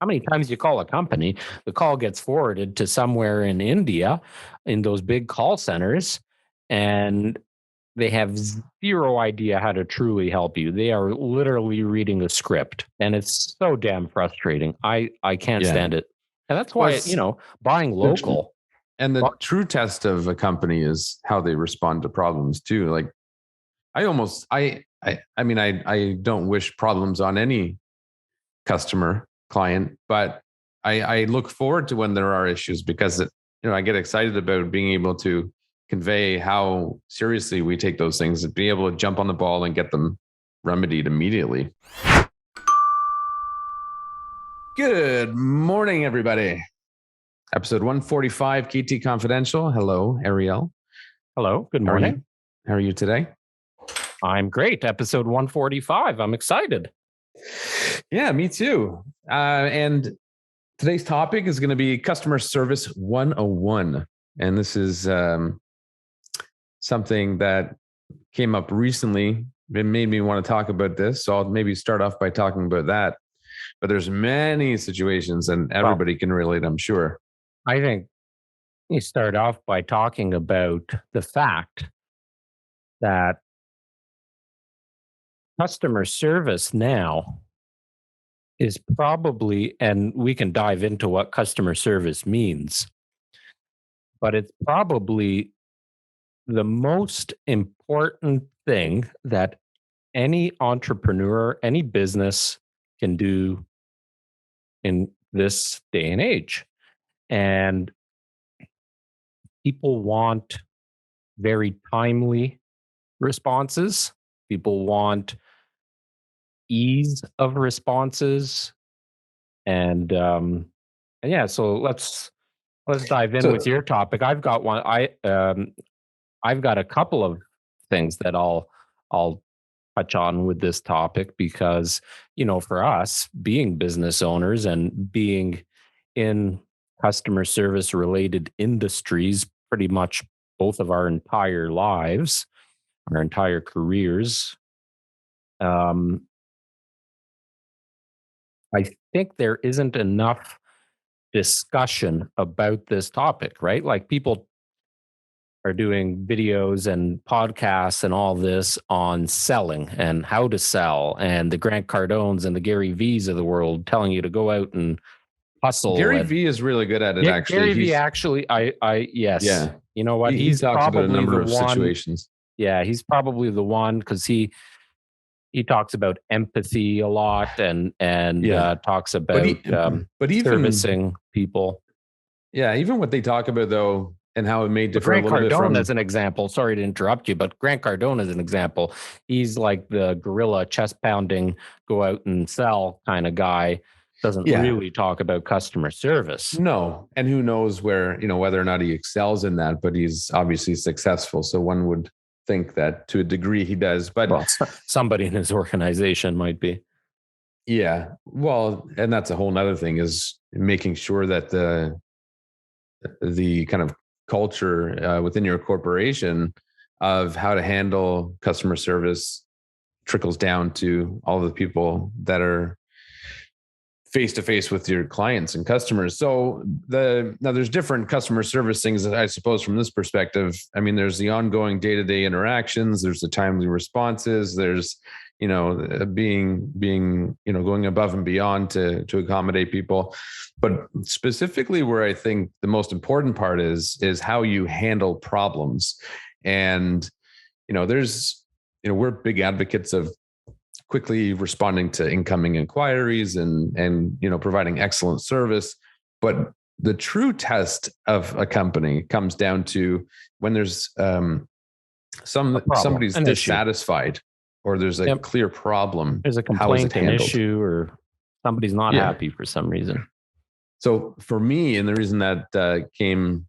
how many times you call a company, the call gets forwarded to somewhere in India in those big call centers, and they have zero idea how to truly help you. They are literally reading a script, and it's so damn frustrating. I can't stand it. And that's why, buying local. And the true test of a company is how they respond to problems too. Like I don't wish problems on any customer, client, but I look forward to when there are issues because I get excited about being able to convey how seriously we take those things and be able to jump on the ball and get them remedied immediately. Good morning, everybody. Episode 145, KT Confidential. Hello, Ariel. Hello, good morning. How are you today? I'm great. Episode 145. I'm excited. Yeah, me too. And today's topic is going to be Customer Service 101. And this is something that came up recently. It made me want to talk about this. So I'll maybe start off by talking about that. But there's many situations and everybody can relate, I'm sure. I think you start off by talking about the fact that customer service now is probably, and we can dive into what customer service means, but it's probably the most important thing that any entrepreneur, any business can do in this day and age. And people want very timely responses. People want ease of responses. And yeah, so let's dive in with your topic. I've got one. I've got a couple of things that I'll touch on with this topic because, for us being business owners and being in customer service related industries, pretty much both of our entire lives, our entire careers, I think there isn't enough discussion about this topic, right? Like people are doing videos and podcasts and all this on selling and how to sell, and the Grant Cardones and the Gary V's of the world telling you to go out and hustle. Gary V is really good at it. Gary V actually, yes. Yeah. You know what? He talks about a number of situations. Yeah, he's probably the one because he talks about empathy a lot and talks about servicing people. Yeah, even what they talk about though, and how it may differ a little bit from... Grant Cardone as an example. Sorry to interrupt you, but Grant Cardone as an example. He's like the gorilla chest pounding, go out and sell kind of guy. Doesn't really talk about customer service. No. And who knows where, whether or not he excels in that, but he's obviously successful. So one would think that to a degree he does, but somebody in his organization might be. Yeah. Well, and that's a whole nother thing is making sure that the kind of culture within your corporation of how to handle customer service trickles down to all the people that are face to face with your clients and customers. So now there's different customer service things, I suppose, from this perspective. I mean, there's the ongoing day-to-day interactions, there's the timely responses, there's, being, going above and beyond to accommodate people. But specifically where I think the most important part is how you handle problems. And, we're big advocates of quickly responding to incoming inquiries and providing excellent service. But the true test of a company comes down to when there's somebody's dissatisfied or there's a clear problem. There's a complaint, an issue, or somebody's not happy for some reason. So for me, and the reason that came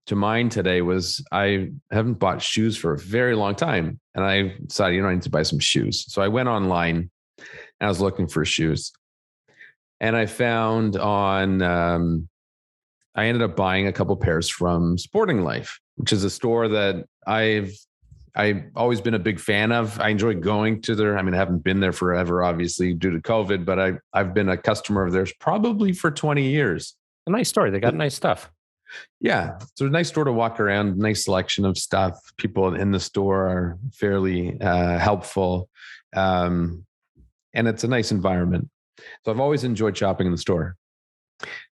to mind today was I haven't bought shoes for a very long time. And I decided, I need to buy some shoes. So I went online and I was looking for shoes. And I found I ended up buying a couple pairs from Sporting Life, which is a store that I've I've always been a big fan of. I enjoy going to their, I mean, I haven't been there forever, obviously, due to COVID, but I've been a customer of theirs probably for 20 years. A nice store. They got nice stuff. Yeah. So a nice store to walk around, nice selection of stuff. People in the store are fairly helpful. And it's a nice environment. So I've always enjoyed shopping in the store.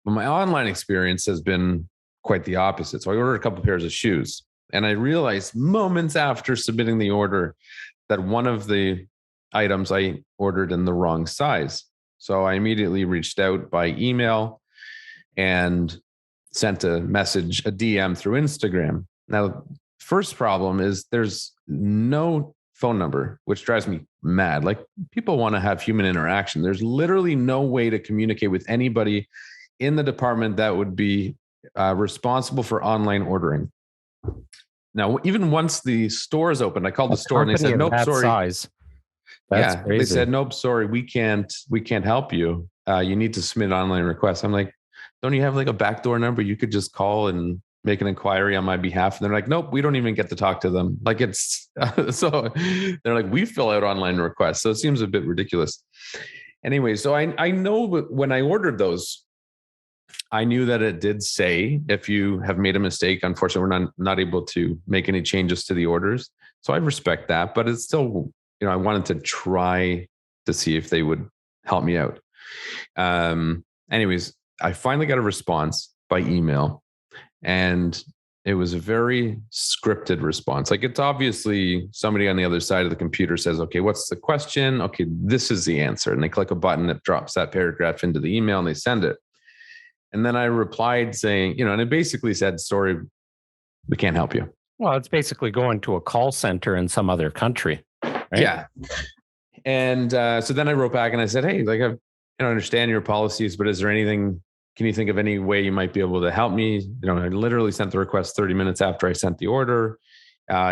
But my online experience has been quite the opposite. So I ordered a couple of pairs of shoes, and I realized moments after submitting the order that one of the items I ordered in the wrong size. So I immediately reached out by email and sent a message, a DM through Instagram. Now, first problem is there's no phone number, which drives me mad. Like, people want to have human interaction. There's literally no way to communicate with anybody in the department that would be responsible for online ordering. Now, even once the stores opened, I called the store and they said, "Nope, sorry." Size. That's crazy. They said, "Nope, sorry, we can't help you. You need to submit an online request." I'm like, "Don't you have like a backdoor number? You could just call and make an inquiry on my behalf." And they're like, "Nope, we don't even get to talk to them." Like, it's so they're like, "We fill out online requests." So it seems a bit ridiculous. Anyway, so I know when I ordered those, I knew that it did say, if you have made a mistake, unfortunately, we're not able to make any changes to the orders. So I respect that, but it's still, I wanted to try to see if they would help me out. Anyways, I finally got a response by email, and it was a very scripted response. Like, it's obviously somebody on the other side of the computer says, "Okay, what's the question? Okay, this is the answer." And they click a button that drops that paragraph into the email and they send it. And then I replied saying, and it basically said, "Sorry, we can't help you." Well, it's basically going to a call center in some other country. Right? Yeah. And so then I wrote back and I said, "Hey, like, I understand your policies, but is there anything, can you think of any way you might be able to help me?" I literally sent the request 30 minutes after I sent the order.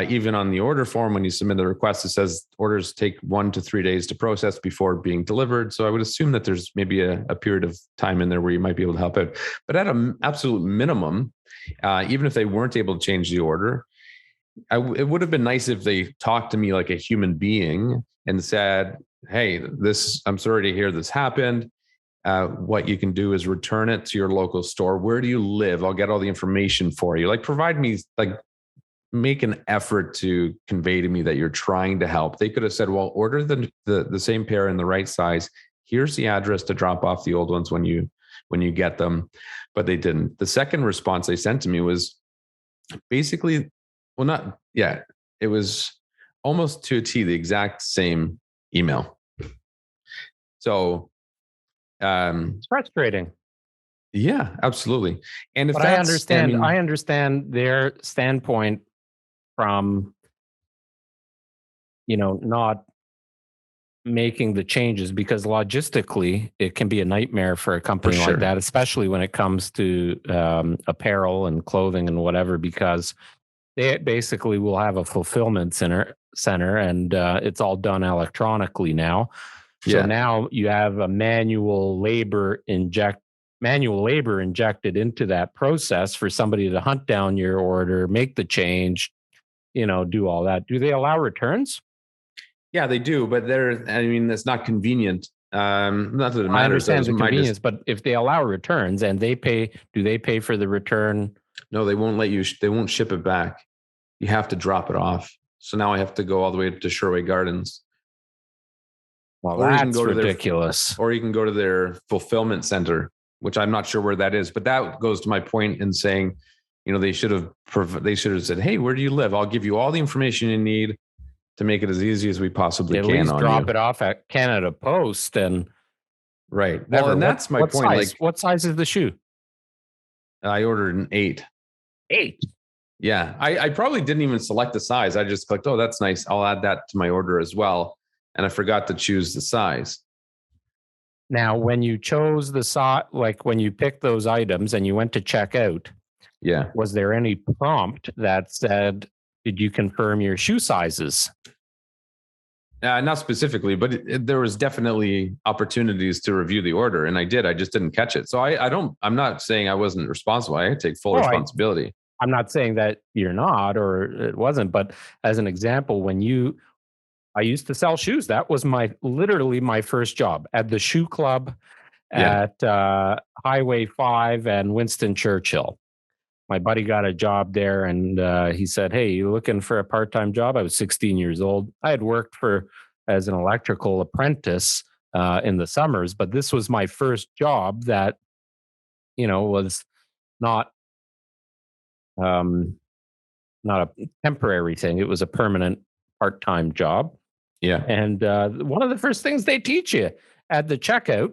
Even on the order form, when you submit the request, it says orders take 1 to 3 days to process before being delivered. So I would assume that there's maybe a period of time in there where you might be able to help out. But at an absolute minimum, even if they weren't able to change the order, it would have been nice if they talked to me like a human being and said, "Hey, I'm sorry to hear this happened. What you can do is return it to your local store. Where do you live? I'll get all the information for you." Like, provide me, like, make an effort to convey to me that you're trying to help. They could have said, "Well, order the same pair in the right size. Here's the address to drop off the old ones when you get them." But they didn't. The second response they sent to me was basically, it was almost to a T, the exact same email. So it's frustrating. Yeah, absolutely. And if but I understand their standpoint from, not making the changes, because logistically it can be a nightmare for a company like that, especially when it comes to apparel and clothing and whatever, because they basically will have a fulfillment center and it's all done electronically now. So now you have a manual labor injected into that process for somebody to hunt down your order, make the change, do all that. Do they allow returns? Yeah, they do, but that's not convenient. Not that it matters. I understand the convenience, but if they allow returns and do they pay for the return? No, they won't they won't ship it back. You have to drop it off. So now I have to go all the way to Sherway Gardens. Well, that's ridiculous. Or you can go to their fulfillment center, which I'm not sure where that is, but that goes to my point in saying, they should have said, "Hey, where do you live? I'll give you all the information you need to make it as easy as we possibly can." At least drop it off at Canada Post and right. Well, and that's my point. Size? Like, what size is the shoe? I ordered an 8. 8. Yeah, I probably didn't even select the size. I just clicked, "Oh, that's nice. I'll add that to my order as well." And I forgot to choose the size. Now, when you chose the size, like when you picked those items and you went to check out, was there any prompt that said, "Did you confirm your shoe sizes?" Not specifically, but there was definitely opportunities to review the order, and I did. I just didn't catch it. So I'm not saying I wasn't responsible. I take full responsibility. I'm not saying that you're not or it wasn't, but as an example, I used to sell shoes. That was literally my first job at the shoe club Yeah. at Highway 5 and Winston Churchill. My buddy got a job there and he said, "Hey, you looking for a part-time job?" I was 16 years old. I had worked as an electrical apprentice in the summers, but this was my first job that, was not um, not a temporary thing. It was a permanent part-time job. Yeah. And one of the first things they teach you at the checkout,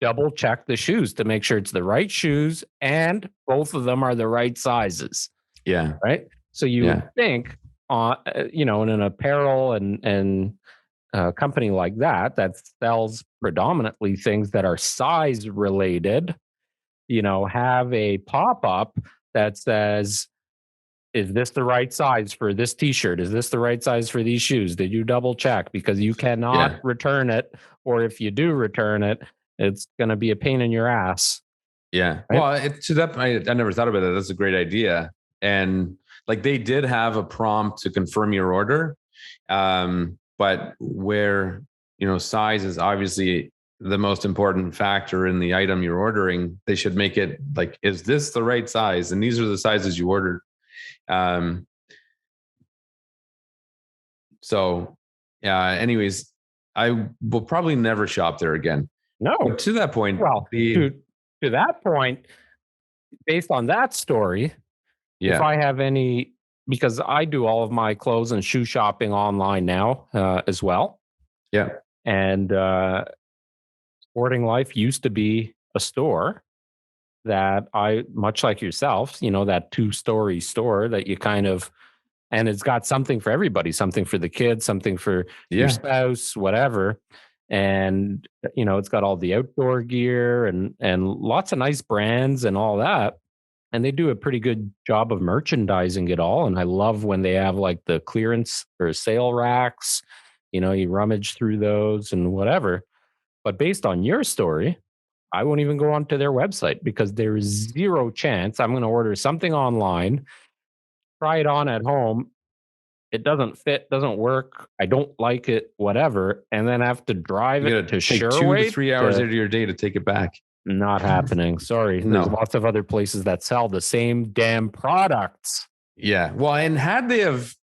double check the shoes to make sure it's the right shoes and both of them are the right sizes, Yeah. right? So you would Yeah. think, in an apparel and company like that sells predominantly things that are size related, have a pop up that says, is this the right size for this t-shirt? Is this the right size for these shoes? Did you double check? Because you cannot Yeah. return it. Or if you do return it, it's going to be a pain in your ass. Yeah. Right? Well, to that point, I never thought about it. That's a great idea. And like they did have a prompt to confirm your order. But where, size is obviously the most important factor in the item you're ordering, they should make it like, is this the right size? And these are the sizes you ordered. Um, so anyways, I will probably never shop there again. No. But to that point, Well, to that point, based on that story, if I have any, because I do all of my clothes and shoe shopping online now as well. Yeah. And Sporting Life used to be a store that much like yourself, that 2-story store that you and it's got something for everybody, something for the kids, something for your spouse, whatever. And, it's got all the outdoor gear and lots of nice brands and all that. And they do a pretty good job of merchandising it all. And I love when they have like the clearance or sale racks, you rummage through those and whatever. But based on your story, I won't even go onto their website because there is zero chance I'm going to order something online, try it on at home. It doesn't fit, doesn't work. I don't like it, whatever. And then have to drive You it gotta to take 2 to Sherway. 3 hours out of your day to take it back. Not happening. Sorry. There's No. lots of other places that sell the same damn products. Yeah. Well, and had they have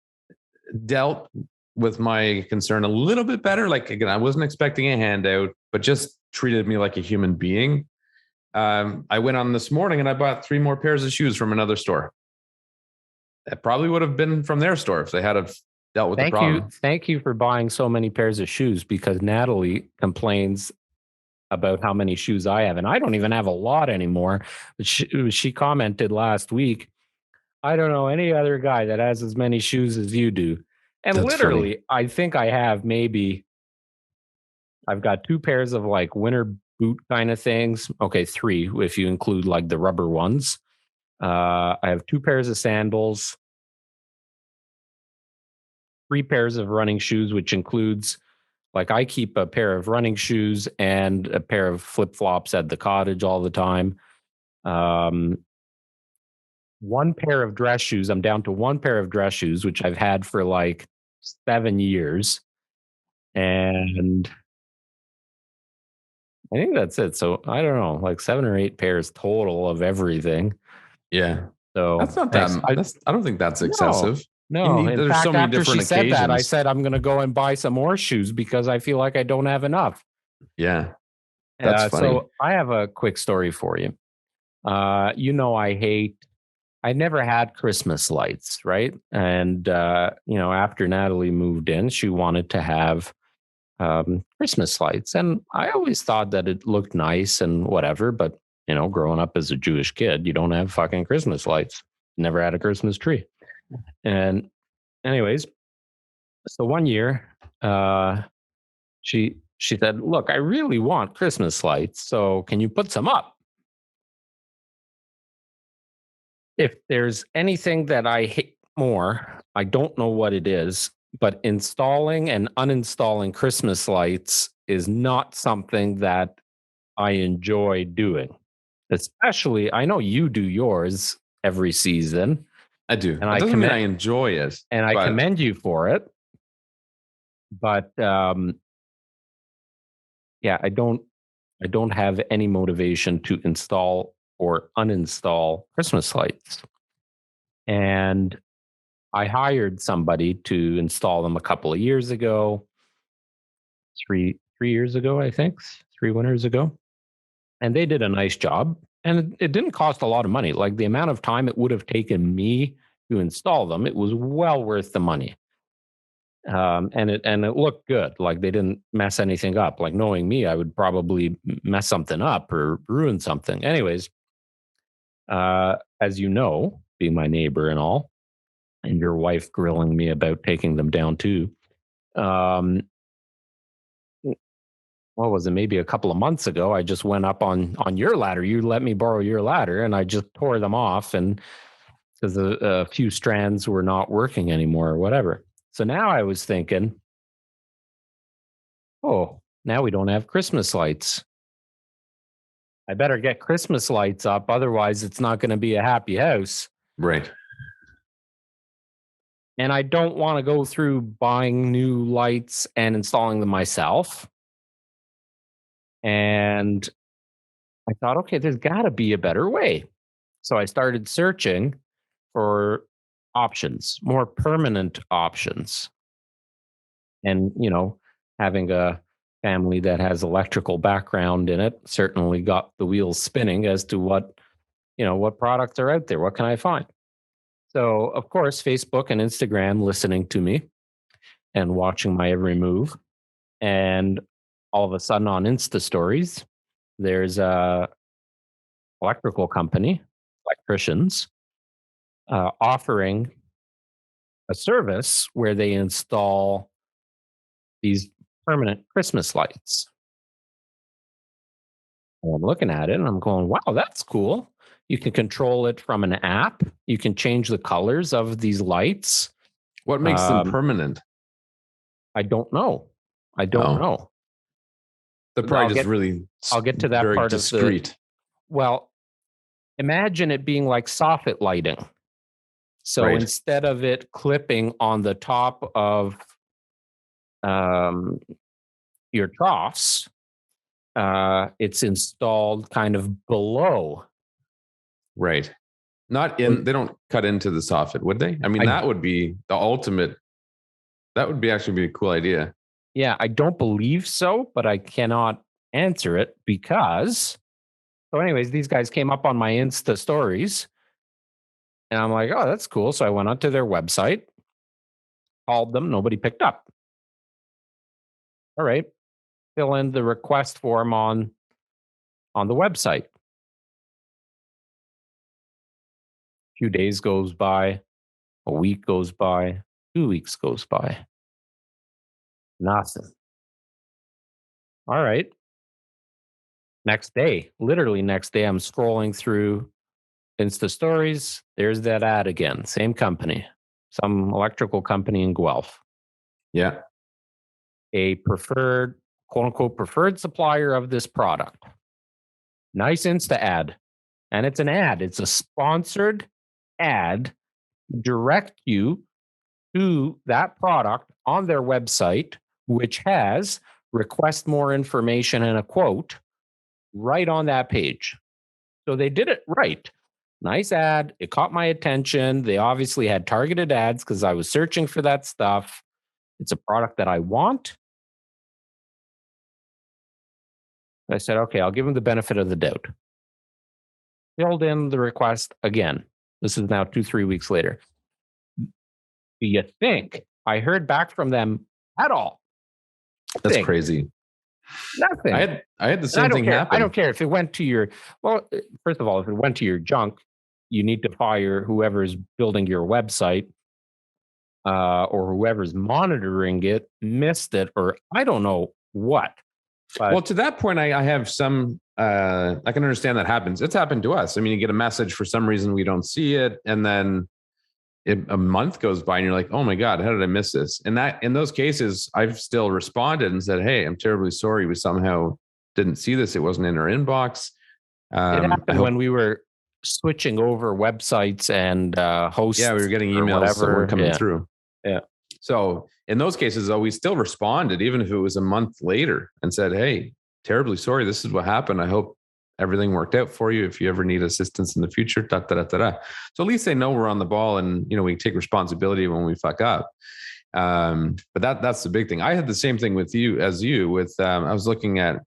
dealt with my concern a little bit better, like again, I wasn't expecting a handout, but just treated me like a human being. I went on this morning and I bought 3 more pairs of shoes from another store. That probably would have been from their store if they had have dealt with the problem. Thank you for buying so many pairs of shoes because Natalie complains about how many shoes I have. And I don't even have a lot anymore. But she commented last week, I don't know any other guy that has as many shoes as you do. And That's literally, funny. I think I've got 2 pairs of like winter boot kind of things. Okay, 3 if you include like the rubber ones. I have 2 pairs of sandals, 3 pairs of running shoes, which includes like I keep a pair of running shoes and a pair of flip flops at the cottage all the time. 1 pair of dress shoes. I'm down to 1 pair of dress shoes, which I've had for like 7 years. And I think that's it. So I don't know, like 7 or 8 pairs total of everything. Yeah. So That's not that. I don't think that's excessive. No. In there's fact, so many after different she said that, I occasions. said I'm going to go and buy some more shoes because I feel like I don't have enough. Yeah. That's funny. So I have a quick story for you. I never had Christmas lights, right? And, after Natalie moved in, she wanted to have Christmas lights. And I always thought that it looked nice and whatever. But, growing up as a Jewish kid, you don't have fucking Christmas lights. Never had a Christmas tree. And anyways, so one year, she said, look, I really want Christmas lights. So can you put some up? If there's anything that I hate more, I don't know what it is, but installing and uninstalling Christmas lights is not something that I enjoy doing. Especially, I know you do yours every season, I do. And That doesn't mean I enjoy it. and I commend you for it. But yeah, I don't have any motivation to install or uninstall Christmas lights. And I hired somebody to install them a couple of years ago, three years ago, I think, 3 winters ago. And they did a nice job. And it didn't cost a lot of money. Like the amount of time it would have taken me to install them, it was well worth the money. And it looked good. Like they didn't mess anything up. Like knowing me, I would probably mess something up or ruin something. Anyways, as you know, being my neighbor and all, and your wife grilling me about taking them down too. Um, what was it? Maybe a couple of months ago, I just went up on your ladder. You let me borrow your ladder, and I just tore them off, and because a few strands were not working anymore or whatever. So now I was thinking, oh, now we don't have Christmas lights. I better get Christmas lights up, otherwise it's not going to be a happy house. Right. And I don't want to go through buying new lights and installing them myself. And I thought, okay, there's got to be a better way. So I started searching for options, more permanent options. And, having a family that has electrical background in it certainly got the wheels spinning as to what products are out there. What can I find? So, of course, Facebook and Instagram listening to me and watching my every move. And all of a sudden on Insta stories, there's a electrical company, electricians, offering a service where they install these permanent Christmas lights. And I'm looking at it and I'm going, wow, that's cool. You can control it from an app. You can change the colors of these lights. What makes them permanent? I don't know. I don't know. They're probably really I'll get to that very part discreet. of the. Well, imagine it being like soffit lighting. So instead of it clipping on the top of your troughs, it's installed kind of below. Right. Not in, they don't cut into the soffit, would they? I mean, that would be the ultimate. That would be actually be a cool idea. Yeah, I don't believe so, but I cannot answer it because. So, anyways, these guys came up on my Insta stories, and I'm like, oh, that's cool. So I went onto their website, called them, nobody picked up. All right, fill in the request form on the website. A few days goes by, a week goes by, 2 weeks goes by. Nothing. All right. Literally next day, I'm scrolling through Insta stories. There's that ad again. Same company, some electrical company in Guelph. Yeah. A preferred, quote unquote, preferred supplier of this product. Nice Insta ad. And it's an ad. It's a sponsored ad. Direct you to that product on their website, which has request more information and a quote right on that page. So they did it right. Nice ad. It caught my attention. They obviously had targeted ads because I was searching for that stuff. It's a product that I want. I said, okay, I'll give them the benefit of the doubt. Filled in the request again. This is now 2-3 weeks later. Do you think I heard back from them at all? That's crazy. Nothing. I had the same thing happen. I don't care if it went to your, well, first of all, if it went to your junk, you need to fire whoever's building your website or whoever's monitoring it, missed it, or I don't know what. But, well, to that point, I have some, I can understand that happens. It's happened to us. I mean, you get a message for some reason, we don't see it. And then a month goes by and you're like, oh my God, how did I miss this? And that in those cases, I've still responded and said, hey, I'm terribly sorry. We somehow didn't see this. It wasn't in our inbox. It happened when we were switching over websites and hosts. Yeah, we were getting or emails that whatever. weren't coming Yeah. through. Yeah. So in those cases, though, we still responded, even if it was a month later, and said, "Hey, terribly sorry. This is what happened. I hope everything worked out for you. If you ever need assistance in the future, da da da da da." So at least they know we're on the ball, and we take responsibility when we fuck up. But that's the big thing. I had the same thing with you with I was looking at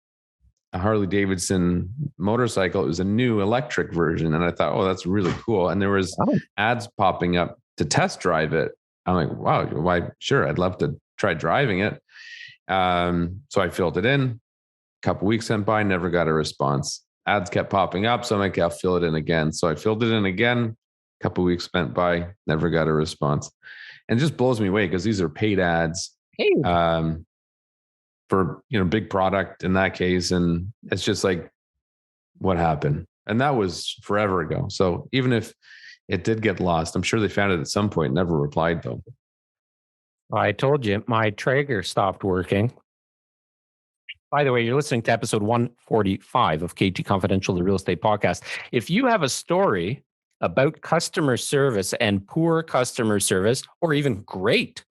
a Harley Davidson motorcycle. It was a new electric version, and I thought, oh, that's really cool. And there was ads popping up to test drive it. I'm like, wow, why? Sure, I'd love to try driving it. So I filled it in. A couple weeks went by, never got a response. Ads kept popping up, so I'm like, I'll fill it in again. So I filled it in again. A couple weeks went by, never got a response. And it just blows me away because these are paid ads for big product in that case, and it's just like, what happened? And that was forever ago. So even if it did get lost, I'm sure they found it at some point. Never replied though. I told you my Traeger stopped working. By the way, you're listening to episode 145 of KT Confidential, the real estate podcast. If you have a story about customer service and poor customer service, or even great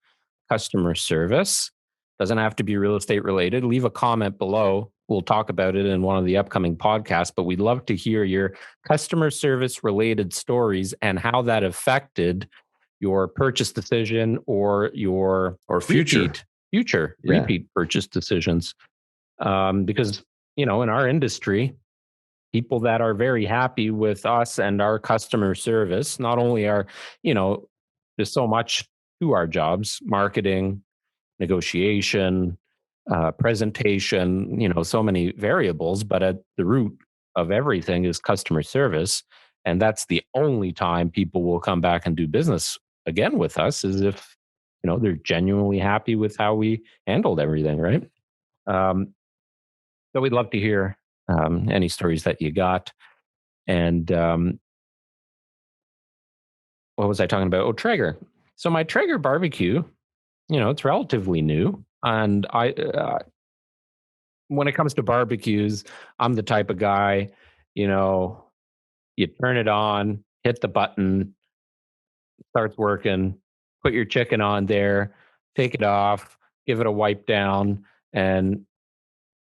customer service, doesn't have to be real estate related, leave a comment below. We'll talk about it in one of the upcoming podcasts, but we'd love to hear your customer service related stories and how that affected your purchase decision or your future repeat purchase decisions. Because, in our industry, people that are very happy with us and our customer service, not only are, there's so much to our jobs, marketing, negotiation, presentation, so many variables, but at the root of everything is customer service. And that's the only time people will come back and do business again with us, is if, they're genuinely happy with how we handled everything, right? So we'd love to hear any stories that you got. And what was I talking about? Oh, Traeger. So my Traeger barbecue, it's relatively new. And when it comes to barbecues, I'm the type of guy, you turn it on, hit the button, starts working, put your chicken on there, take it off, give it a wipe down, and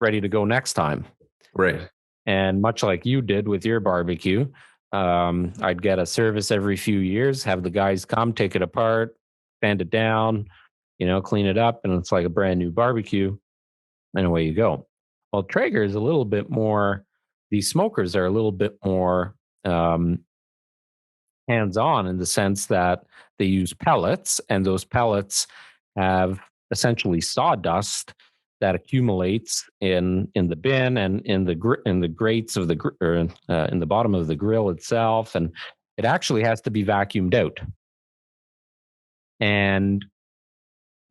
ready to go next time. Right. And much like you did with your barbecue, I'd get a service every few years, have the guys come, take it apart, sand it down, clean it up, and it's like a brand new barbecue, and away you go. Well, Traeger is a little bit more, these smokers are a little bit more hands-on in the sense that they use pellets, and those pellets have essentially sawdust that accumulates in the bin and in the grates of in the bottom of the grill itself, and it actually has to be vacuumed out. And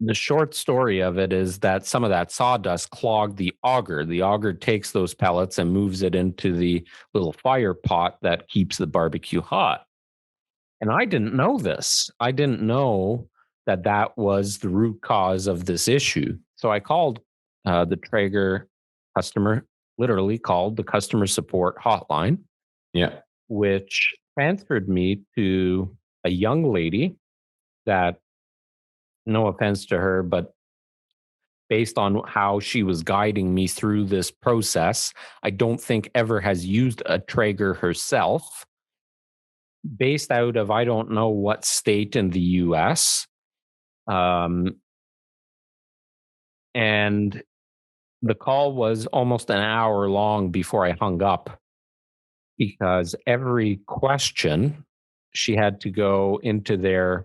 the short story of it is that some of that sawdust clogged the auger. The auger takes those pellets and moves it into the little fire pot that keeps the barbecue hot. And I didn't know this. I didn't know that was the root cause of this issue. So I called the Traeger customer, literally called the customer support hotline. Yeah. Which transferred me to a young lady that, no offense to her, but based on how she was guiding me through this process, I don't think ever has used a Traeger herself. Based out of, I don't know what state in the US. And the call was almost an hour long before I hung up, because every question she had to go into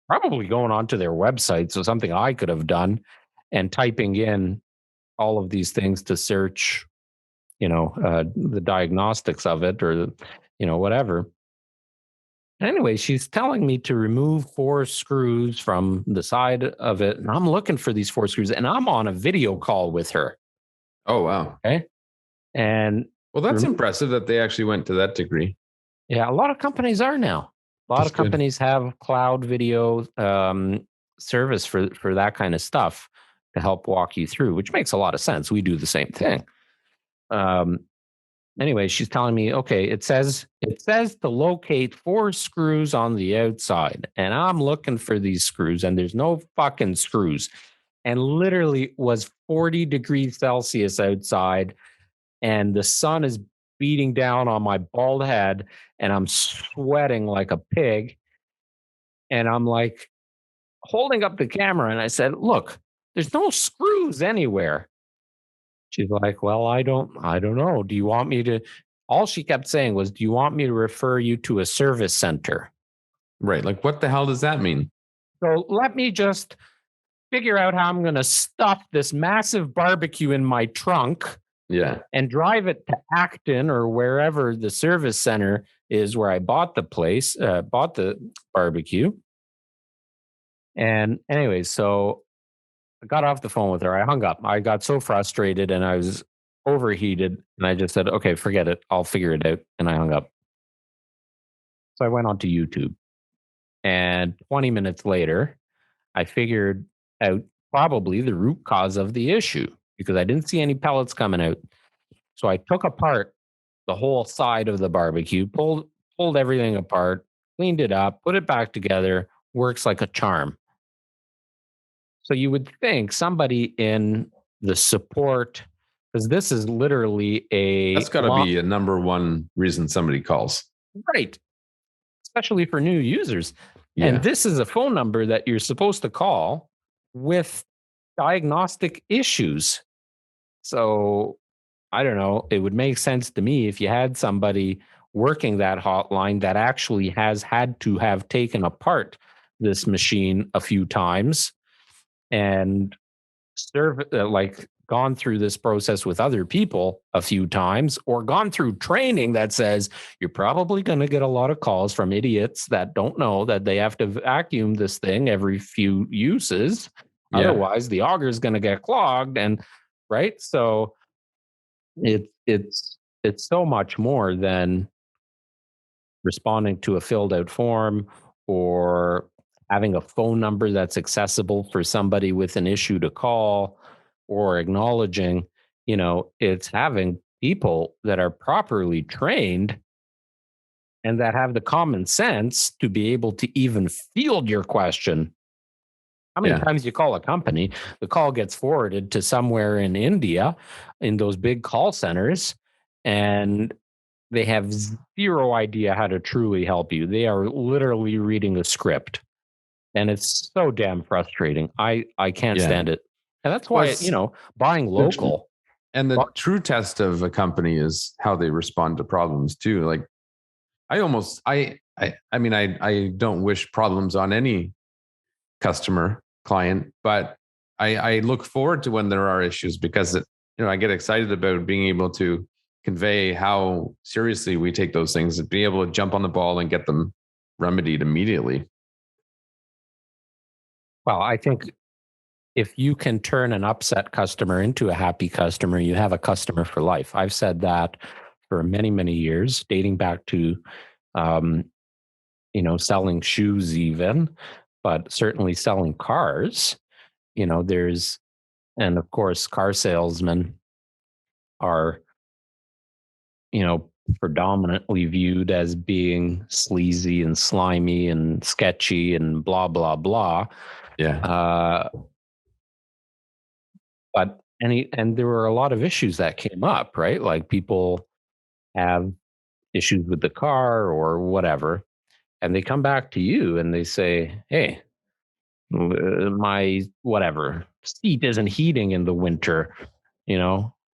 probably going onto their website. So something I could have done, and typing in all of these things to search, the diagnostics of it, or, whatever. Anyway, she's telling me to remove 4 screws from the side of it. And I'm looking for these 4 screws, and I'm on a video call with her. Oh, wow. Okay. And well, that's impressive that they actually went to that degree. Yeah, a lot of companies are now. A lot of companies have cloud video service for that kind of stuff to help walk you through, which makes a lot of sense. We do the same thing. anyway, she's telling me, okay, it says to locate 4 screws on the outside, and I'm looking for these screws, and there's no fucking screws. And literally it was 40 degrees Celsius outside, and the sun is beating down on my bald head, and I'm sweating like a pig. And I'm like holding up the camera, and I said, "Look, there's no screws anywhere." She's like, "Well, I don't know. Do you want me to?" All she kept saying was, "Do you want me to refer you to a service center?" Right. Like, what the hell does that mean? So let me just figure out how I'm going to stuff this massive barbecue in my trunk Yeah. and drive it to Acton or wherever the service center is where I bought bought the barbecue. And anyway, so I got off the phone with her. I hung up. I got so frustrated and I was overheated. And I just said, okay, forget it. I'll figure it out. And I hung up. So I went onto YouTube. And 20 minutes later, I figured out probably the root cause of the issue because I didn't see any pellets coming out. So I took apart the whole side of the barbecue, pulled everything apart, cleaned it up, put it back together, works like a charm. So you would think somebody in the support, because this is literally That's got to be a number one reason somebody calls. right, especially for new users. Yeah. And this is a phone number that you're supposed to call with diagnostic issues. So I don't know. It would make sense to me if you had somebody working that hotline that actually has had to have taken apart this machine a few times and like gone through this process with other people a few times or gone through training that says you're probably going to get a lot of calls from idiots that don't know that they have to vacuum this thing every few uses. Yeah. Otherwise the auger is going to get clogged. And right. So it's so much more than responding to a filled out form or having a phone number that's accessible for somebody with an issue to call or acknowledging, it's having people that are properly trained and that have the common sense to be able to even field your question. How many times you call a company, the call gets forwarded to somewhere in India in those big call centers, and they have zero idea how to truly help you. They are literally reading a script. And it's so damn frustrating. I can't stand it. And that's why, buying local. And the true test of a company is how they respond to problems too. Like I don't wish problems on any customer client, but I look forward to when there are issues because I get excited about being able to convey how seriously we take those things and be able to jump on the ball and get them remedied immediately. Well, I think if you can turn an upset customer into a happy customer, you have a customer for life. I've said that for many, many years, dating back to, selling shoes even, but certainly selling cars. And of course, car salesmen are, predominantly viewed as being sleazy and slimy and sketchy and blah, blah, blah. Yeah. But there were a lot of issues that came up, right? Like people have issues with the car or whatever, and they come back to you and they say, "Hey, my whatever seat isn't heating in the winter,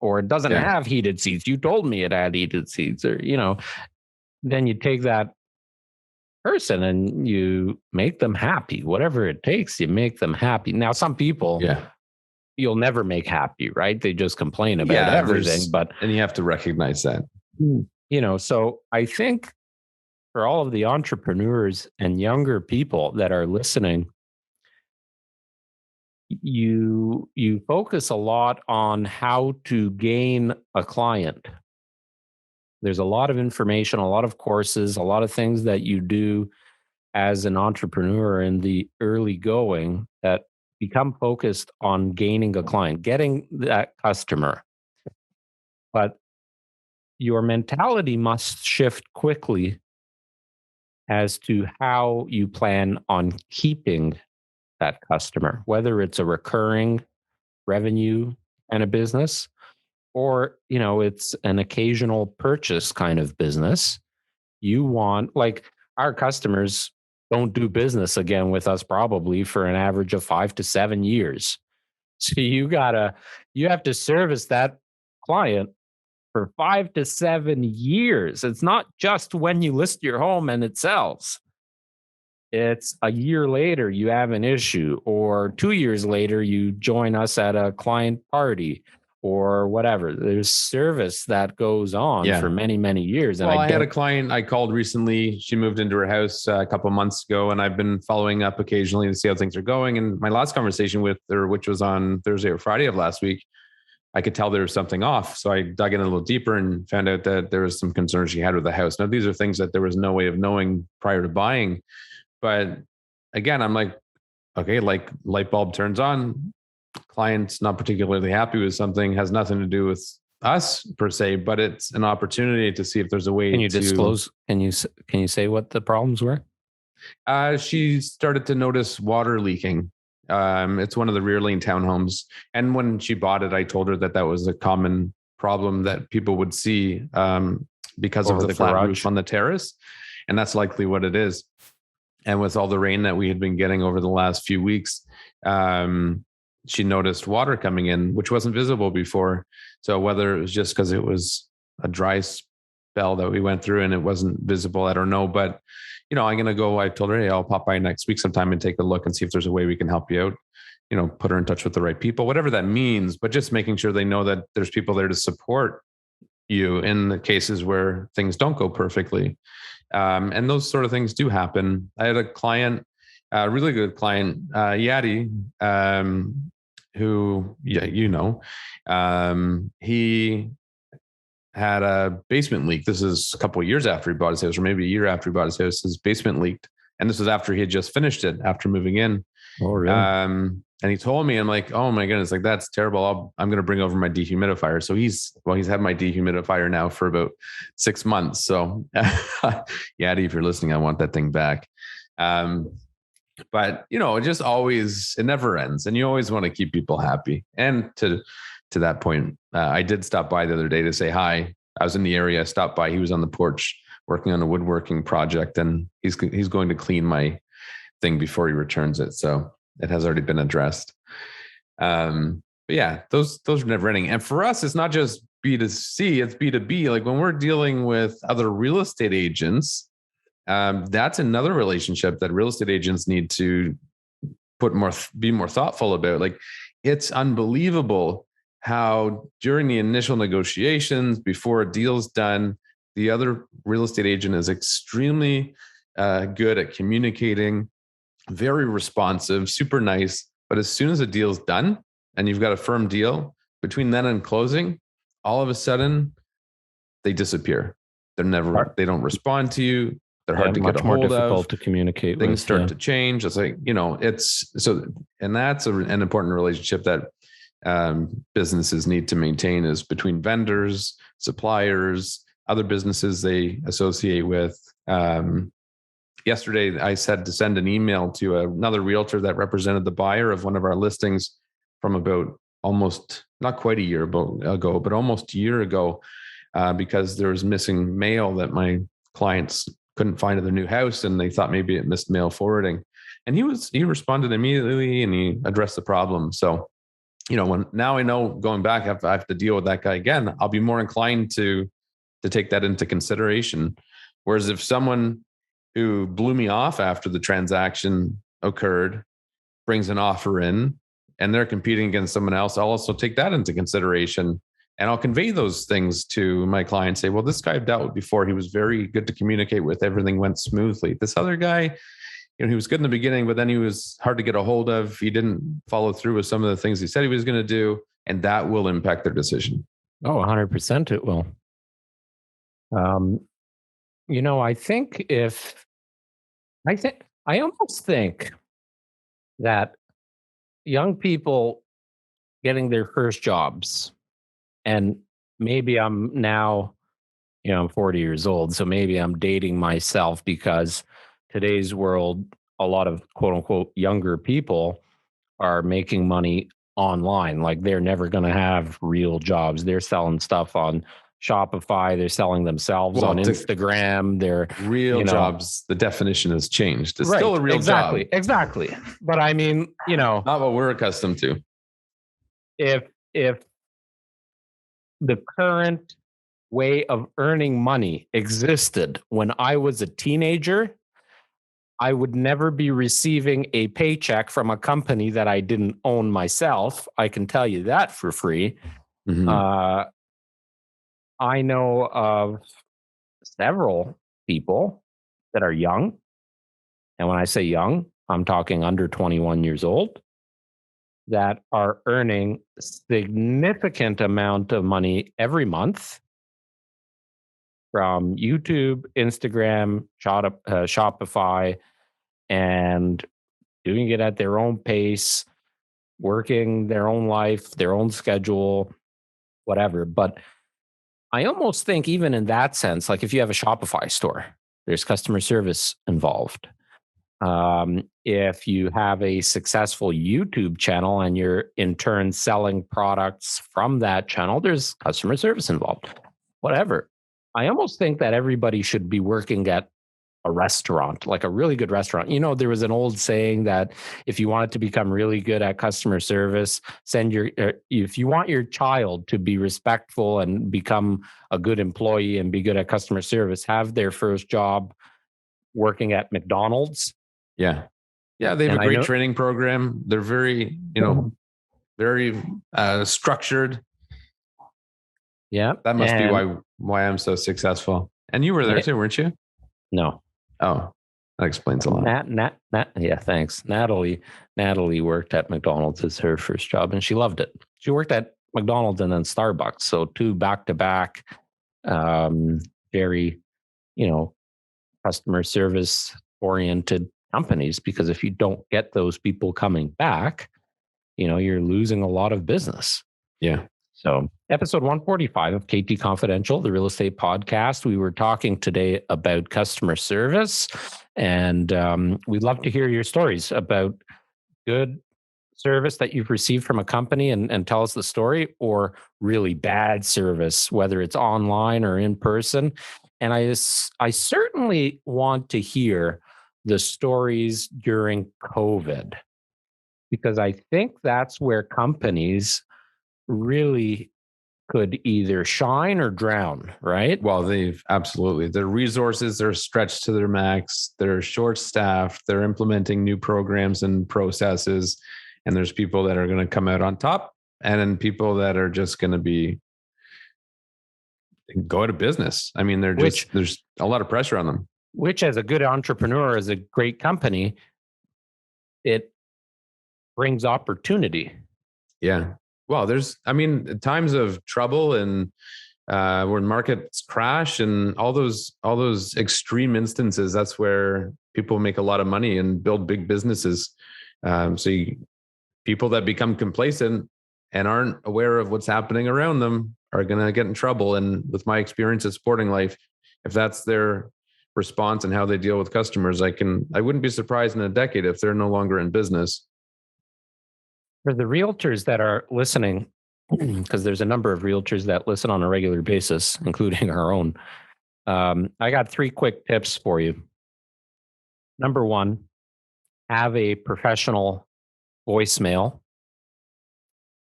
or it doesn't have heated seats. You told me it had heated seats, or then you take that person and you make them happy. Whatever it takes, you make them happy. Now, some people, you'll never make happy, right? They just complain about everything, and you have to recognize that. So I think for all of the entrepreneurs and younger people that are listening, you focus a lot on how to gain a client. There's a lot of information, a lot of courses, a lot of things that you do as an entrepreneur in the early going that become focused on gaining a client, getting that customer. But your mentality must shift quickly as to how you plan on keeping that customer, whether it's a recurring revenue and a business, or it's an occasional purchase kind of business. You want, like, our customers don't do business again with us probably for an average of 5 to 7 years. So you have to service that client for 5 to 7 years. It's not just when you list your home and it sells. It's a year later you have an issue, or 2 years later you join us at a client party, or whatever. There's service that goes on for many, many years. And I had a client I called recently. She moved into her house a couple of months ago, and I've been following up occasionally to see how things are going. And my last conversation with her, which was on Thursday or Friday of last week, I could tell there was something off. So I dug in a little deeper and found out that there was some concerns she had with the house. Now, these are things that there was no way of knowing prior to buying. But again, I'm like, okay, like light bulb turns on, client's not particularly happy with something, has nothing to do with us per se, but it's an opportunity to see if there's a way Can you disclose? Can you say what the problems were? She started to notice water leaking. It's one of the rear lane townhomes. And when she bought it, I told her that was a common problem that people would see because of the flat roof on the terrace. And that's likely what it is. And with all the rain that we had been getting over the last few weeks, she noticed water coming in, which wasn't visible before. So whether it was just because it was a dry spell that we went through and it wasn't visible, I don't know. But, I'm going to go, I told her, hey, I'll pop by next week sometime and take a look and see if there's a way we can help you out, put her in touch with the right people, whatever that means, but just making sure they know that there's people there to support you in the cases where things don't go perfectly. And those sort of things do happen. I had a client, a really good client, Yadi, who, he had a basement leak. This is a couple of years after he bought his house, or maybe a year after he bought his house. His basement leaked. And this was after he had just finished it after moving in. Oh, really? And he told me, I'm like, oh my goodness, like that's terrible. I'm going to bring over my dehumidifier. So he's had my dehumidifier now for about 6 months. So Yadi, if you're listening, I want that thing back. But it just always, it never ends. And you always want to keep people happy. And to that point, I did stop by the other day to say hi. I was in the area, I stopped by. He was on the porch working on a woodworking project, and he's going to clean my thing before he returns it. So it has already been addressed. But yeah, those are never ending. And for us, it's not just B2C, it's B2B. Like when we're dealing with other real estate agents, that's another relationship that real estate agents need to be more thoughtful about. Like it's unbelievable how during the initial negotiations, before a deal's done, the other real estate agent is extremely good at communicating, very responsive, super nice. But as soon as a deal's done and you've got a firm deal, between then and closing, all of a sudden they disappear. They don't respond to you. They're hard to get a hold of. Much more difficult to communicate. Things start to change. It's like, it's so, and that's an important relationship that businesses need to maintain, is between vendors, suppliers, other businesses they associate with. Yesterday, I said to send an email to another realtor that represented the buyer of one of our listings from about almost, not quite a year ago, but almost a year ago, because there was missing mail that my clients couldn't find in their new house, and they thought maybe it missed mail forwarding. And he responded immediately and he addressed the problem. So, now I know going back, if I have to deal with that guy again, I'll be more inclined to take that into consideration. Whereas if someone who blew me off after the transaction occurred brings an offer in and they're competing against someone else, I'll also take that into consideration. And I'll convey those things to my client, say, well, this guy I've dealt with before. He was very good to communicate with. Everything went smoothly. This other guy, he was good in the beginning, but then he was hard to get a hold of. He didn't follow through with some of the things he said he was going to do. And that will impact their decision. Oh, 100% it will. I almost think that young people getting their first jobs, and maybe I'm now I'm 40 years old, so maybe I'm dating myself because today's world, a lot of quote unquote younger people are making money online. Like they're never going to have real jobs. They're selling stuff on Shopify. They're selling themselves on Well, Instagram. They're, real jobs, the definition has changed. It's still a real job. Exactly. But I mean, not what we're accustomed to. If the current way of earning money existed when I was a teenager, I would never be receiving a paycheck from a company that I didn't own myself. I can tell you that for free. I know of several people that are young. And when I say young, I'm talking under 21 years old that are earning significant amount of money every month from YouTube, Instagram, Shopify, and doing it at their own pace, working their own life, their own schedule, whatever. But I almost think even in that sense, like if you have a Shopify store, there's customer service involved. If you have a successful YouTube channel and you're in turn selling products from that channel, there's customer service involved. Whatever. I almost think that everybody should be working at a restaurant, like a really good restaurant. There was an old saying that if you wanted to become really good at customer service, if you want your child to be respectful and become a good employee and be good at customer service, have their first job working at McDonald's. Yeah. Yeah. They have a great training program. They're very, very structured. Yeah. That must be why I'm so successful. And you were there too, weren't you? No. Oh, that explains a lot. Yeah, thanks. Natalie worked at McDonald's as her first job, and she loved it. She worked at McDonald's and then Starbucks, so two back-to-back, very, customer service oriented companies. Because if you don't get those people coming back, you're losing a lot of business. Yeah. So, episode 145 of KT Confidential, the real estate podcast. We were talking today about customer service, and we'd love to hear your stories about good service that you've received from a company and tell us the story, or really bad service, whether it's online or in person. And I certainly want to hear the stories during COVID, because I think that's where companies really could either shine or drown, right? Well, their resources are stretched to their max. They're short staffed. They're implementing new programs and processes. And there's people that are going to come out on top, and then people that are just going to go out of business. I mean, there's a lot of pressure on them. Which, as a good entrepreneur, as a great company, it brings opportunity. Yeah. Well, times of trouble and when markets crash and all those extreme instances, that's where people make a lot of money and build big businesses. People that become complacent and aren't aware of what's happening around them are going to get in trouble. And with my experience at Sporting Life, if that's their response and how they deal with customers, I wouldn't be surprised in a decade if they're no longer in business. For the realtors that are listening, because there's a number of realtors that listen on a regular basis, including our own, I got 3 quick tips for you. Number 1, have a professional voicemail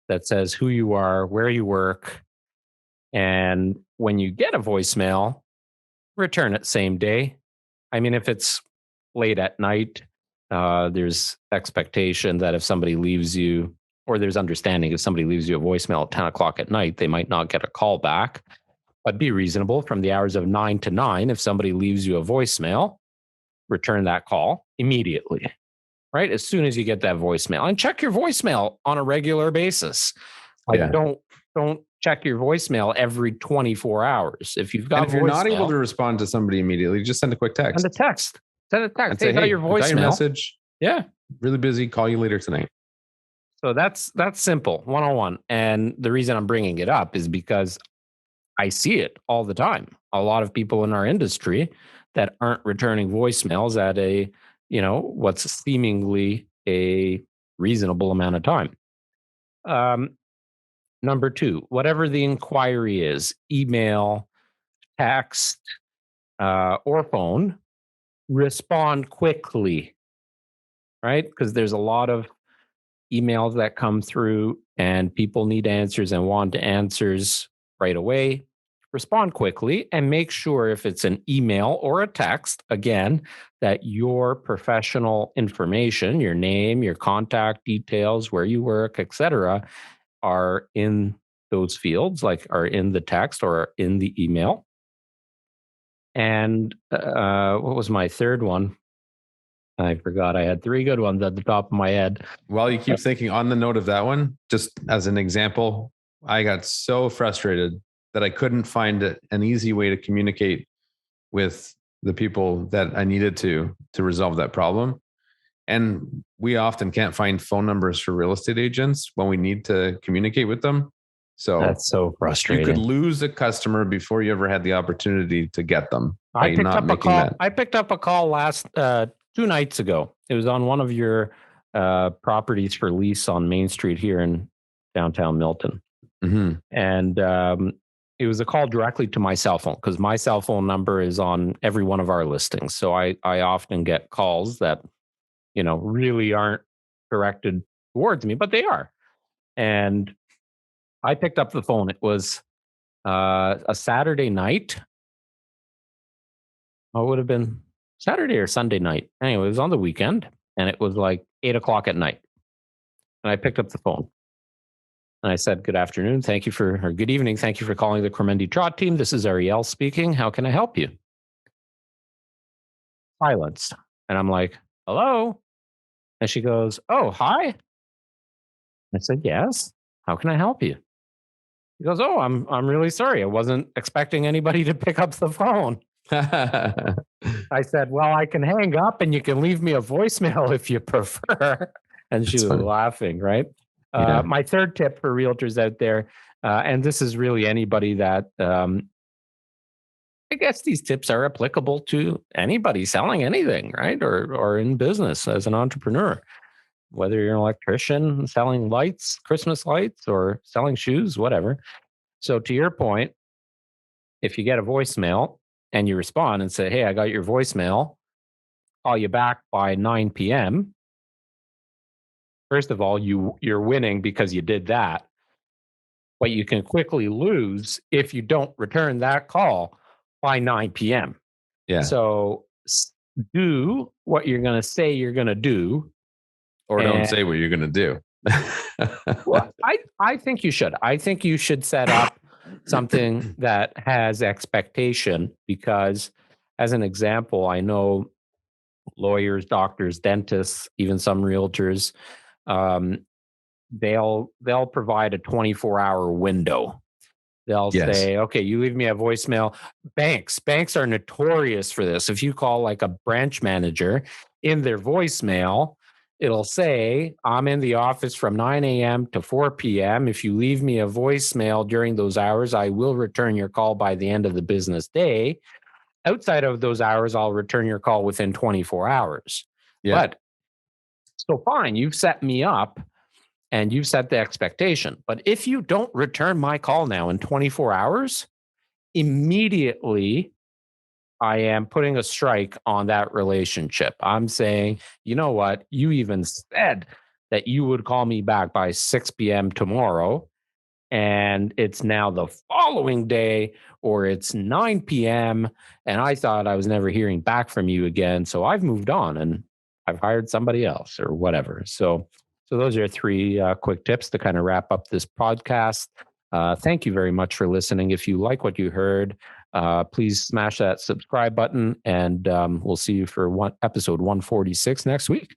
that says who you are, where you work, and when you get a voicemail, return it same day. I mean, if it's late at night, there's expectation that if somebody leaves you, or there's understanding if somebody leaves you a voicemail at 10 o'clock at night, they might not get a call back. But be reasonable from the hours of 9 to 9. If somebody leaves you a voicemail, return that call immediately, right? As soon as you get that voicemail, and check your voicemail on a regular basis. Like don't check your voicemail every 24 hours. If you've got, and if you're not able to respond to somebody immediately, just send a quick text. Send a text. And say, hey, your voicemail. Got your message. Yeah. Really busy. Call you later tonight. So that's simple, 101. And the reason I'm bringing it up is because I see it all the time. a lot of people in our industry that aren't returning voicemails at a, what's seemingly a reasonable amount of time. Number two, whatever the inquiry is, email, text, or phone, respond quickly, right? Because there's a lot of emails that come through and people need answers and want answers right away. Respond quickly and make sure if it's an email or a text, again, that your professional information, your name, your contact details, where you work, etc., are in those fields, like are in the text or in the email. And what was my third one? I forgot. I had three good ones at the top of my head. While you keep thinking, on the note of that one, just as an example, I got so frustrated that I couldn't find an easy way to communicate with the people that I needed to resolve that problem. And we often can't find phone numbers for real estate agents when we need to communicate with them. So that's so frustrating. You could lose a customer before you ever had the opportunity to get them. I picked up a call last 2 nights ago. It was on one of your properties for lease on Main Street here in downtown Milton. Mm-hmm. And it was a call directly to my cell phone because my cell phone number is on every one of our listings. So I often get calls that, really aren't directed towards me, but they are. And I picked up the phone. It was a Saturday night. Oh, it would have been Saturday or Sunday night. Anyway, it was on the weekend and it was like 8:00 at night. And I picked up the phone and I said, good afternoon. Or good evening. Thank you for calling the Kormendy Trott team. This is Ariel speaking. How can I help you? Silence. And I'm like, hello? And she goes, oh, hi. I said, yes. How can I help you? He goes, oh, I'm really sorry. I wasn't expecting anybody to pick up the phone. I said, well, I can hang up and you can leave me a voicemail if you prefer. And she was laughing, right? Yeah. My third tip for realtors out there, and this is really anybody that, I guess these tips are applicable to anybody selling anything, right? Or in business as an entrepreneur, whether you're an electrician selling lights, Christmas lights, or selling shoes, whatever. So to your point, if you get a voicemail and you respond and say, hey, I got your voicemail, call you back by 9 p.m. First of all, you're winning because you did that. But you can quickly lose if you don't return that call by 9 p.m. Yeah. So do what you're going to say you're going to do. Or don't say what you're going to do. Well, I think you should. I think you should set up something that has expectation because, as an example, I know lawyers, doctors, dentists, even some realtors, they'll provide a 24-hour window. They'll say, okay, you leave me a voicemail. Banks are notorious for this. If you call like a branch manager in their voicemail, it'll say, I'm in the office from 9 a.m. to 4 p.m. If you leave me a voicemail during those hours, I will return your call by the end of the business day. Outside of those hours, I'll return your call within 24 hours. Yeah. But so fine, you've set me up and you've set the expectation. But if you don't return my call now in 24 hours, immediately I am putting a strike on that relationship. I'm saying, you know what? You even said that you would call me back by 6 p.m. tomorrow, and it's now the following day, or it's 9 p.m., and I thought I was never hearing back from you again. So I've moved on and I've hired somebody else or whatever. So those are 3 quick tips to kind of wrap up this podcast. Thank you very much for listening. If you like what you heard, please smash that subscribe button, and we'll see you for episode 146 next week.